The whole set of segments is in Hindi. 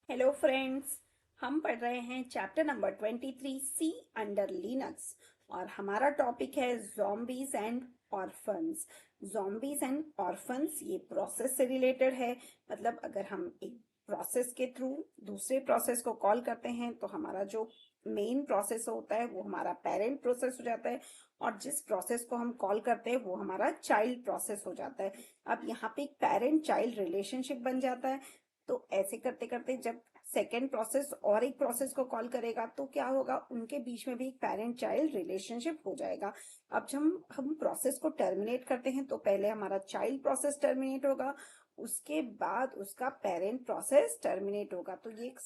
Hello friends. हम पढ़ रहे हैं चैप्टर नंबर 23 सी अंडर लिनक्स और हमारा टॉपिक है zombies and orphans. zombies and orphans ये प्रोसेस से रिलेटेड है। मतलब अगर हम एक प्रोसेस के थ्रू दूसरे प्रोसेस को कॉल करते हैं तो हमारा जो मेन प्रोसेस होता है वो हमारा पेरेंट प्रोसेस हो जाता है और जिस प्रोसेस को हम कॉल करते हैं वो हमारा चाइल्ड प्रोसेस हो जाता है। अब यहाँ पे एक पेरेंट चाइल्ड रिलेशनशिप बन जाता है। तो ऐसे करते करते जब सेकेंड प्रोसेस और एक प्रोसेस को कॉल करेगा तो क्या होगा, उनके बीच में भी एक पेरेंट चाइल्ड रिलेशनशिप हो जाएगा। अब जब हम प्रोसेस को टर्मिनेट करते हैं तो पहले हमारा चाइल्ड प्रोसेस टर्मिनेट होगा, उसके बाद उसका पेरेंट प्रोसेस टर्मिनेट होगा। तो ये एक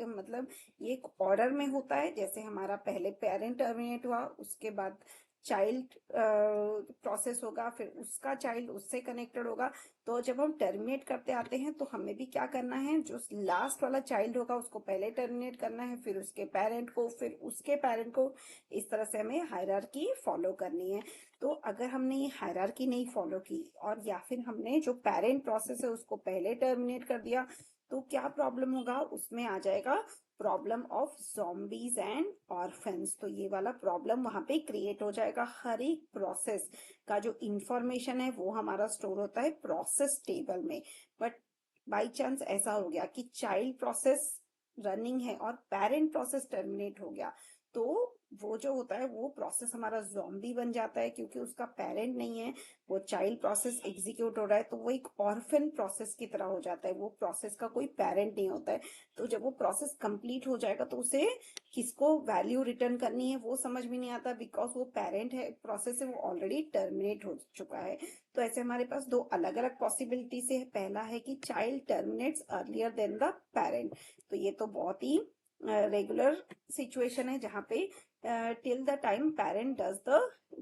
मतलब ये एक ऑर्डर में होता है, जैसे हमारा पहले पेरेंट टर्मिनेट हुआ, उसके बाद चाइल्ड प्रोसेस होगा, फिर उसका चाइल्ड उससे कनेक्टेड होगा। तो जब हम टर्मिनेट करते आते हैं तो हमें भी क्या करना है, जो लास्ट वाला चाइल्ड होगा उसको पहले टर्मिनेट करना है, फिर उसके पेरेंट को, फिर उसके पेरेंट को। इस तरह से हमें हायरार्की फॉलो करनी है। तो अगर हमने ये हायरार्की नहीं फॉलो की और या फिर हमने जो पेरेंट प्रोसेस है उसको पहले टर्मिनेट कर दिया तो क्या प्रॉब्लम होगा, उसमें आ जाएगा प्रॉब्लम ऑफ zombies एंड ऑर्फेन्स। तो ये वाला प्रॉब्लम वहां पे क्रिएट हो जाएगा। हर एक प्रोसेस का जो इंफॉर्मेशन है वो हमारा स्टोर होता है प्रोसेस टेबल में। बट बाई चांस ऐसा हो गया कि चाइल्ड प्रोसेस रनिंग है और पेरेंट प्रोसेस टर्मिनेट हो गया, तो वो जो होता है वो प्रोसेस हमारा जॉम्बी बन जाता है, क्योंकि उसका पेरेंट नहीं है, वो चाइल्ड प्रोसेस एग्जीक्यूट हो रहा है, तो वो एक ऑर्फन प्रोसेस की तरह हो जाता है। वो प्रोसेस का कोई पेरेंट नहीं होता है। तो जब वो प्रोसेस कंप्लीट हो जाएगा तो उसे किसको वैल्यू रिटर्न करनी है वो समझ में नहीं आता, बिकॉज वो पेरेंट है प्रोसेस है, वो ऑलरेडी टर्मिनेट हो चुका है। तो ऐसे हमारे पास दो अलग अलग पॉसिबिलिटी से है। पहला है कि child terminates earlier than the parent. तो ये तो बहुत ही रेगुलर सिचुएशन है जहाँ पे till the time parent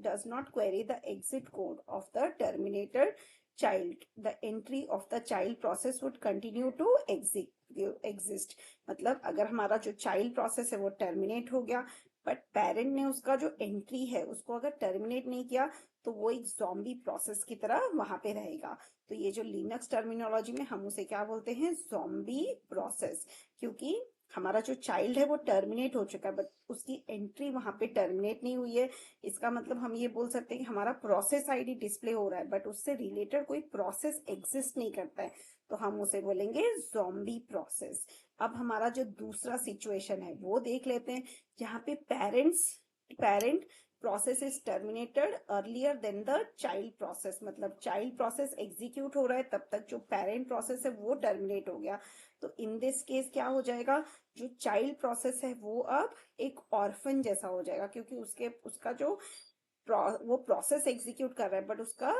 does not query the exit code of the terminated child, the entry of the child process would continue to exist। मतलब अगर हमारा जो चाइल्ड प्रोसेस है वो टर्मिनेट हो गया बट पेरेंट ने उसका जो एंट्री है उसको अगर टर्मिनेट नहीं किया तो वो एक जॉम्बी प्रोसेस की तरह वहां पे रहेगा। तो ये जो लिनक्स टर्मिनोलॉजी में हम उसे क्या बोलते हैं, जॉम्बी प्रोसेस। क्योंकि हमारा जो चाइल्ड है वो टर्मिनेट हो चुका है बट उसकी एंट्री वहां पे टर्मिनेट नहीं हुई है। इसका मतलब हम ये बोल सकते हैं कि हमारा प्रोसेस आईडी डिस्प्ले हो रहा है बट उससे रिलेटेड कोई प्रोसेस एग्जिस्ट नहीं करता है, तो हम उसे बोलेंगे ज़ॉम्बी प्रोसेस। अब हमारा जो दूसरा सिचुएशन है वो देख लेते हैं, जहाँ पे parent process is terminated earlier than the child process. मतलब चाइल्ड प्रोसेस एग्जीक्यूट हो रहा है तब तक जो पेरेंट प्रोसेस है वो टर्मिनेट हो गया। तो इन दिस केस क्या हो जाएगा, जो चाइल्ड प्रोसेस है वो अब एक ऑर्फन जैसा हो जाएगा, क्योंकि उसका जो वो प्रोसेस एग्जीक्यूट कर रहा है बट उसका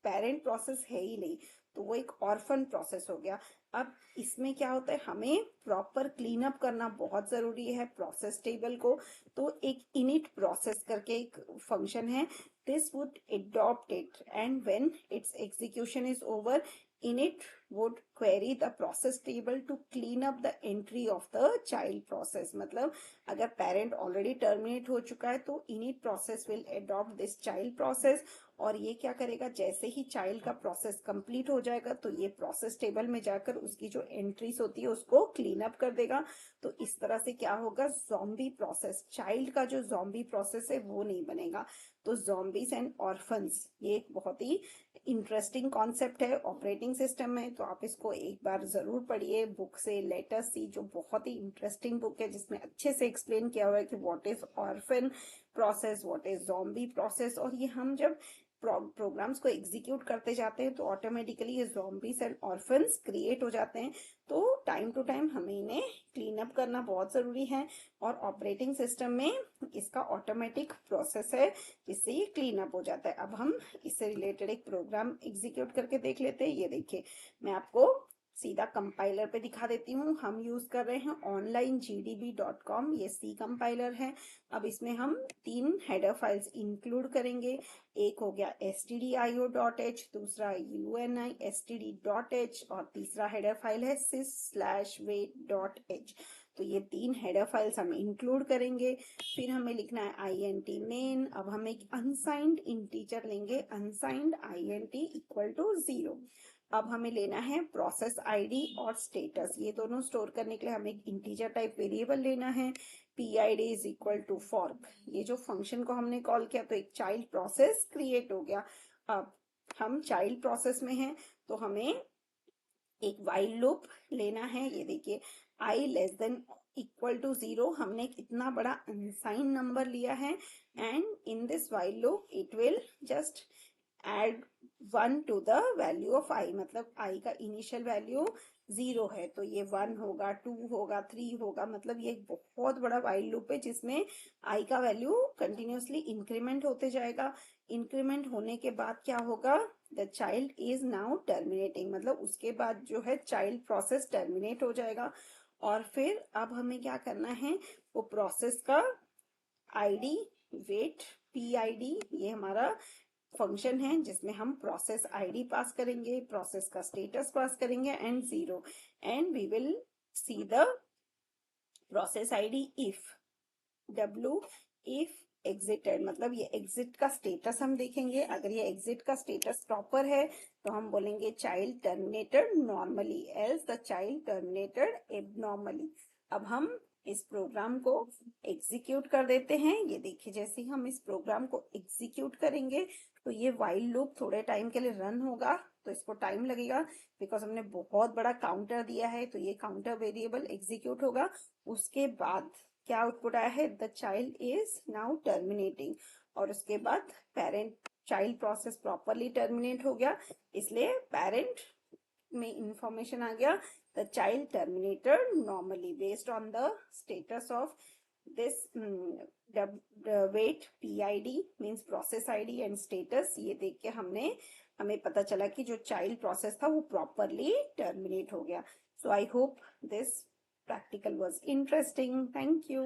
पेरेंट प्रोसेस है ही नहीं, तो वो एक ऑर्फन प्रोसेस हो गया। अब इसमें क्या होता है, हमें प्रॉपर क्लीन अप करना बहुत जरूरी है प्रोसेस टेबल को। तो एक इनिट प्रोसेस करके एक फंक्शन है, this would adopt it and when its execution is over, init would query the process table to clean up the entry of the child process। मतलब अगर पेरेंट ऑलरेडी टर्मिनेट हो चुका है तो init process will adopt this child process और ये क्या करेगा, जैसे ही चाइल्ड का प्रोसेस कंप्लीट हो जाएगा तो ये प्रोसेस टेबल में जाकर उसकी जो एंट्रीज होती है उसको क्लीन अप कर देगा। तो इस तरह से क्या होगा, जॉम्बी प्रोसेस, चाइल्ड का जो जॉम्बी प्रोसेस है वो नहीं बनेगा। तो zombies एंड ऑर्फन्स ये एक बहुत ही इंटरेस्टिंग कॉन्सेप्ट है ऑपरेटिंग सिस्टम में। तो आप इसको एक बार जरूर पढ़िए बुक से, लेटर सी, जो बहुत ही इंटरेस्टिंग बुक है जिसमें अच्छे से एक्सप्लेन किया हुआ है कि what is orphan process, what is zombie process. और ये हम जब प्रोग्राम्स को एग्जीक्यूट करते जाते हैं तो ऑटोमेटिकली ये zombies एंड ऑर्फन्स क्रिएट हो जाते हैं। तो टाइम टू टाइम हमें इन्हें क्लीन अप करना बहुत जरूरी है और ऑपरेटिंग सिस्टम में इसका ऑटोमेटिक प्रोसेस है जिससे ये क्लीन अप हो जाता है। अब हम इससे रिलेटेड एक प्रोग्राम एग्जीक्यूट करके देख लेते हैं। ये देखिए, मैं आपको सीधा कंपाइलर पे दिखा देती हूँ। हम यूज कर रहे हैं onlinegdb.com, ये सी कंपाइलर है। अब इसमें हम 3 हेडर फाइल्स इंक्लूड करेंगे। एक हो गया stdio.h, दूसरा unistd.h और तीसरा हेडर फाइल है sys/wait.h। तो ये 3 हेडर फाइल्स हम इंक्लूड करेंगे। फिर हमें लिखना है int main। अब हम एक अनसाइंड इंटीजर लेंगे, अनसाइंड int इक्वल टू 0। अब हमें लेना है प्रोसेस आईडी और स्टेटस, ये दोनों स्टोर करने के लिए हमें एक इंटीजर टाइप वेरिएबल लेना है। PID is equal to fork, ये जो फंक्शन को हमने कॉल किया तो एक चाइल्ड प्रोसेस क्रिएट हो गया। अब हम चाइल्ड प्रोसेस में हैं तो हमें एक वाइल लूप लेना है। ये देखिए I less than equal to 0, हमने इतना बड़ा अनसाइन नंबर लिया है and in this while loop it will just add 1 to the value of I, मतलब आई का इनिशियल वैल्यू 0 है तो ये 1 होगा, 2 होगा, 3 होगा, मतलब ये एक बहुत बड़ा वाइल लूप है जिसमें आई का वैल्यू कंटिन्यूसली इंक्रीमेंट होते जाएगा। इंक्रीमेंट होने के बाद क्या होगा, the child is now terminating, मतलब उसके बाद जो है चाइल्ड प्रोसेस टर्मिनेट हो जाएगा। और फिर अब हमें क्या करना है, वो प्रोसेस का आईडी वेट PID, ये हमारा फंक्शन है जिसमें हम प्रोसेस आईडी पास करेंगे, प्रोसेस का स्टेटस पास करेंगे and 0, and we will see the process ID if exited, मतलब ये एग्जिट का स्टेटस हम देखेंगे। अगर ये एग्जिट का स्टेटस प्रॉपर है तो हम बोलेंगे child terminated normally, else the child terminated abnormally. अब हम इस प्रोग्राम को एग्जीक्यूट कर देते हैं। ये देखिए जैसे ही हम इस प्रोग्राम को एग्जीक्यूट करेंगे तो ये वाइल लूप थोड़े टाइम के लिए रन होगा, तो इसको टाइम लगेगा बिकॉज हमने बहुत बड़ा काउंटर दिया है, तो ये काउंटर वेरिएबल एग्जीक्यूट होगा। उसके बाद क्या आउटपुट आया है, the child is now terminating, और उसके बाद parent child process properly terminate हो गया, इसलिए पेरेंट में इंफॉर्मेशन आ गया the child terminated normally based on the status of this wait PID means process ID and status. ये देख के हमें पता चला कि जो चाइल्ड प्रोसेस था वो प्रॉपरली टर्मिनेट हो गया। So I hope this practical was interesting. Thank you.